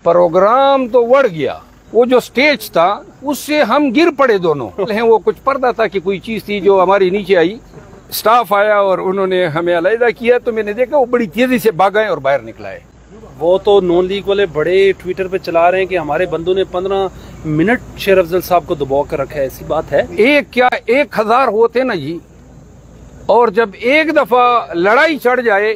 Programme तो बढ़ गया, वो जो स्टेज था उससे हम गिर पड़े दोनों हैं। वो कुछ पर्दा था कि कोई चीज थी जो हमारी नीचे आई, स्टाफ आया और उन्होंने हमें अलहदा किया, तो मैंने देखा वो बड़ी तेजी से भागा और बाहर निकलाए। वो तो नॉन लीग वाले बड़े ट्विटर पे चला रहे हैं कि हमारे बंदों ने 15 मिनट शेर अफजल साहब को दबा कर रखा है, ऐसी बात है? एक क्या 1000 होते ना जी, और जब एक दफा लड़ाई चढ़ जाए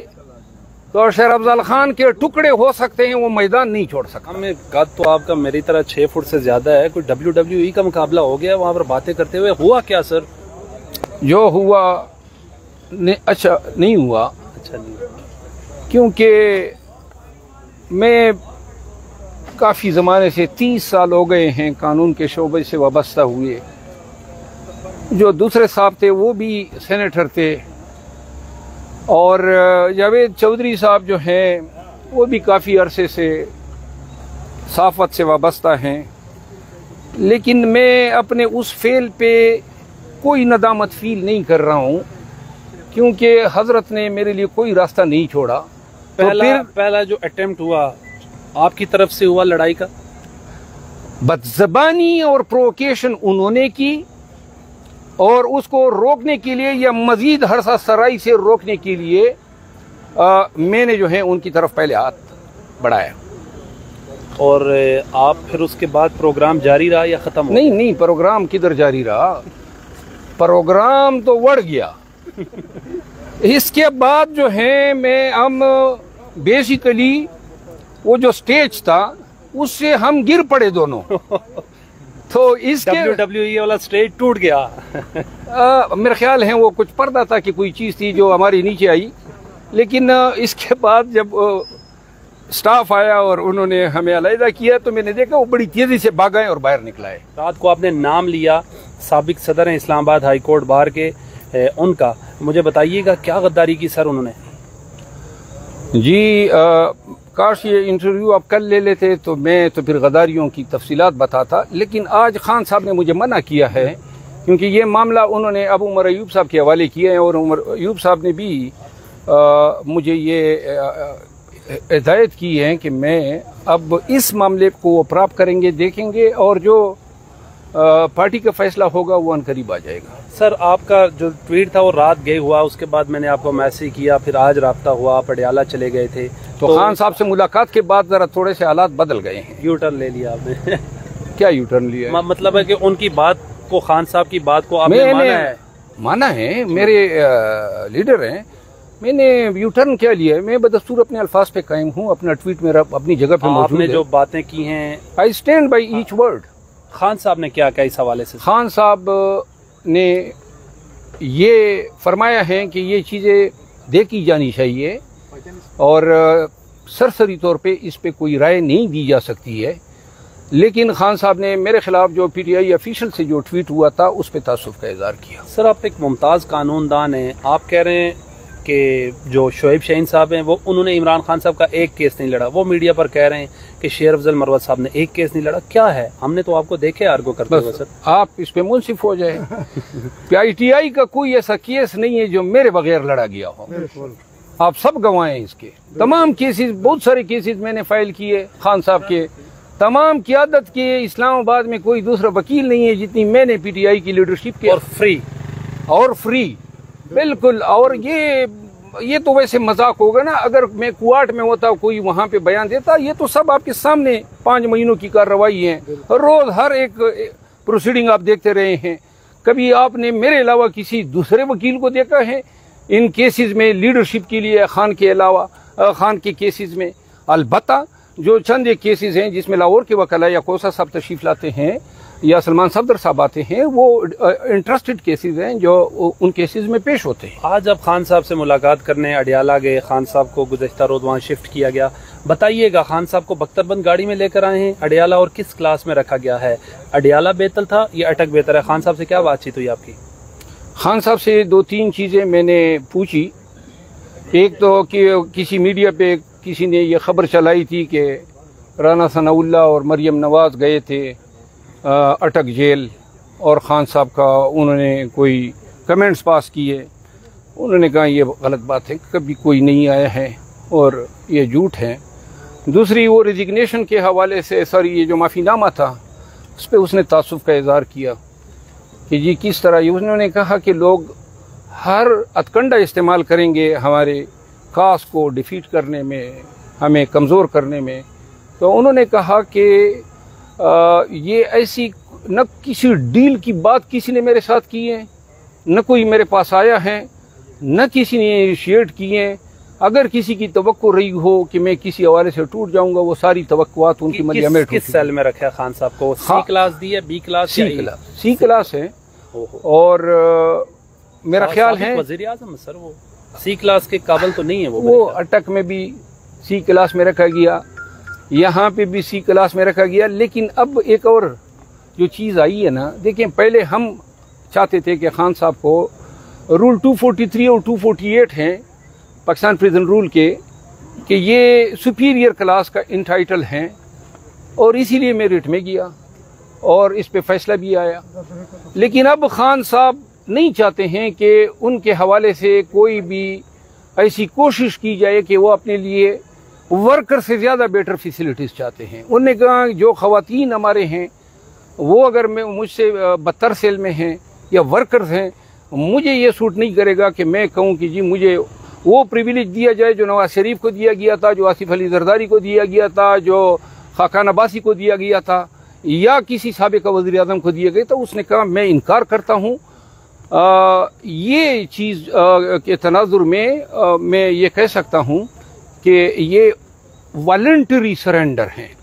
तो शेर अफजल खान के टुकड़े हो सकते हैं, वो मैदान नहीं छोड़ सकता। हमें कद तो आपका मेरी तरह 6 फुट से ज्यादा है, कोई WWE का मुकाबला हो गया वहां पर बातें करते हुए? हुआ क्या सर? जो हुआ अच्छा नहीं हुआ। अच्छा नहीं, क्योंकि मैं काफ़ी ज़माने से 30 साल हो गए हैं कानून के शोबे से वाबस्ता हुए। जो दूसरे साहब थे वो भी सेनेटर थे, और जावेद चौधरी साहब जो हैं वो भी काफ़ी अरसे से सहाफ़त से वाबस्ता हैं। लेकिन मैं अपने उस फेल पे कोई नदामत फील नहीं कर रहा हूँ, क्योंकि हज़रत ने मेरे लिए कोई रास्ता नहीं छोड़ा। पहला जो अटेम्प्ट हुआ आपकी तरफ से हुआ लड़ाई का, बदज़बानी और प्रोवोकेशन उन्होंने की, और उसको रोकने के लिए या मजीद हरसा सराई से रोकने के लिए मैंने जो है उनकी तरफ पहले हाथ बढ़ाया। और आप फिर उसके बाद प्रोग्राम जारी रहा या ख़त्म हो? नहीं, प्रोग्राम किधर जारी रहा, प्रोग्राम तो बढ़ गया। इसके बाद जो है हम बेसिकली वो जो स्टेज था उससे हम गिर पड़े दोनों। तो इसके WWE वाला स्टेज टूट गया। मेरा ख्याल है वो कुछ पर्दा था कि कोई चीज़ थी जो हमारी नीचे आई। लेकिन इसके बाद जब स्टाफ आया और उन्होंने हमें अलहदा किया, तो मैंने देखा वो बड़ी तेजी से भागा और बाहर निकलाए। रात को आपने नाम लिया, साबिक सदर हैं इस्लामाबाद हाई कोर्ट बार के, उनका मुझे बताइएगा क्या गद्दारी की सर उन्होंने? जी काश ये इंटरव्यू आप कल ले लेते तो मैं तो फिर गद्दारियों की तफसीलात बताता, लेकिन आज खान साहब ने मुझे मना किया है, क्योंकि ये मामला उन्होंने अब उमर अयूब साहब के हवाले किया है, और उमर अयूब साहब ने भी मुझे ये हिदायत की है कि मैं अब इस मामले को वो प्राप्त करेंगे, देखेंगे, और जो पार्टी का फैसला होगा वो अनकरीब आ जाएगा। सर आपका जो ट्वीट था वो रात गए हुआ, उसके बाद मैंने आपको मैसेज किया, फिर आज राब्ता हुआ, आप अडियाला चले गए थे, तो खान साहब से मुलाकात के बाद जरा थोड़े से हालात बदल गए हैं। यू टर्न ले लिया आपने? क्या यू टर्न लिया? मतलब है कि उनकी बात को, खान साहब की बात को आपने माना है, मेरे लीडर हैं, मैंने यू टर्न क्या लिया? मैं बदस्तूर अपने अल्फाज पे कायम हूँ, अपना ट्वीट मेरा अपनी जगह पे मौजूद है। जो बातें की हैं, I stand by each word. Khan साहब ने क्या कहा इस हवाले से? खान साहब ने ये फरमाया है कि ये चीज़ें देखी जानी चाहिए, और सरसरी तौर पे इस पे कोई राय नहीं दी जा सकती है। लेकिन खान साहब ने मेरे खिलाफ जो PTI ऑफिशियल से जो ट्वीट हुआ था उस पे तासुफ का इज़हार किया। सर आप एक मुमताज़ कानूनदान हैं, आप कह रहे हैं कि जो शोएब शाहीन साहब हैं वो उन्होंने इमरान खान साहब का एक केस नहीं लड़ा, वो मीडिया पर कह रहे हैं कि शेर अफजल मरवत साहब ने एक केस नहीं लड़ा। क्या है, हमने तो आपको देखे आर्गो करते हुए। सर आप इस पे मुंसिफ हो जाए। PTI का कोई ऐसा केस नहीं है जो मेरे बगैर लड़ा गया हो, आप सब गवाह हैं इसके। तमाम केसेस, बहुत सारे केसेस मैंने फाइल किए खान साहब के, तमाम क़ियादत के। इस्लामाबाद में कोई दूसरा वकील नहीं है जितनी मैंने PTI की लीडरशिप के, और फ्री बिल्कुल। और ये तो वैसे मजाक होगा ना, अगर मैं कुआट में होता कोई वहाँ पे बयान देता, ये तो सब आपके सामने 5 महीनों की कार्रवाई है, रोज हर एक प्रोसीडिंग आप देखते रहे हैं। कभी आपने मेरे अलावा किसी दूसरे वकील को देखा है इन केसेस में लीडरशिप के लिए? खान के अलावा, खान के केसेस में अलबत्ता जो चंद एक केसेस हैं जिसमें लाहौर के वकला या कोसा साहब तशरीफ लाते हैं या सलमान सफदर साहब आते हैं, वो इंटरेस्टेड केसेस हैं जो उन केसेस में पेश होते हैं। आज आप खान साहब से मुलाकात करने अडियाला गए, खान साहब को गुज़श्ता रोज वहाँ शिफ्ट किया गया, बताइएगा खान साहब को बख्तरबंद गाड़ी में लेकर आए हैं अडियाला, और किस क्लास में रखा गया है? अडियाला बेहतर था या अटक बेहतर है? खान साहब से क्या बातचीत हुई आपकी? खान साहब से 2-3 चीज़ें मैंने पूछी। एक तो कि किसी मीडिया पे किसी ने ये खबर चलाई थी कि राना सनाउल्लाह और मरियम नवाज गए थे अटक जेल, और खान साहब का उन्होंने कोई कमेंट्स पास किए। उन्होंने कहा ये गलत बात है, कभी कोई नहीं आया है और ये झूठ है। दूसरी वो रिजिग्नेशन के हवाले से, सॉरी ये जो माफ़ीनामा था उस पर उसने तासुफ का इज़हार किया कि जी किस तरह, उन्होंने कहा कि लोग हर अतकंडा इस्तेमाल करेंगे हमारे कास को डिफीट करने में, हमें कमज़ोर करने में। तो उन्होंने कहा कि ये ऐसी न किसी डील की बात किसी ने मेरे साथ की है, न कोई मेरे पास आया है, न किसी ने इनिशिएट किए। अगर किसी की तवक्को रही हो कि मैं किसी हवाले से टूट जाऊंगा, वो सारी तवक्कुआत उनकी मलिया किस सेल में रखा खान साहब को? सी क्लास दी है, बी क्लास? सी क्लास है। और मेरा ख्याल है वज़ीर आज़म सर वो सी क्लास के काबिल तो नहीं है। वो अटक में भी सी क्लास में रखा गया, यहाँ पे भी सी क्लास में रखा गया। लेकिन अब एक और जो चीज़ आई है ना, देखिए पहले हम चाहते थे कि खान साहब को रूल 243 और 248 हैं पाकिस्तान प्रिजन रूल के, कि ये सुपीरियर क्लास का इंटाइटल हैं, और इसीलिए मेरिट में गया और इस पे फैसला भी आया। लेकिन अब खान साहब नहीं चाहते हैं कि उनके हवाले से कोई भी ऐसी कोशिश की जाए कि वो अपने लिए वर्कर से ज़्यादा बेटर फैसिलिटीज़ चाहते हैं। उन्होंने कहा जो ख़वातीन हमारे हैं वो अगर मैं मुझसे बदतर सेल में हैं या वर्कर्स हैं, मुझे ये सूट नहीं करेगा कि मैं कहूँ कि जी मुझे वो प्रिविलेज दिया जाए जो नवाज शरीफ को दिया गया था, जो आसिफ अली जरदारी को दिया गया था, जो खाकान अब्बासी को दिया गया था, या किसी साबिक़ वज़ीर आज़म को दिया गया। तो उसने कहा मैं इनकार करता हूँ। ये चीज़ के तनाजुर में मैं ये कह सकता हूँ कि ये वॉलंटरी सरेंडर हैं।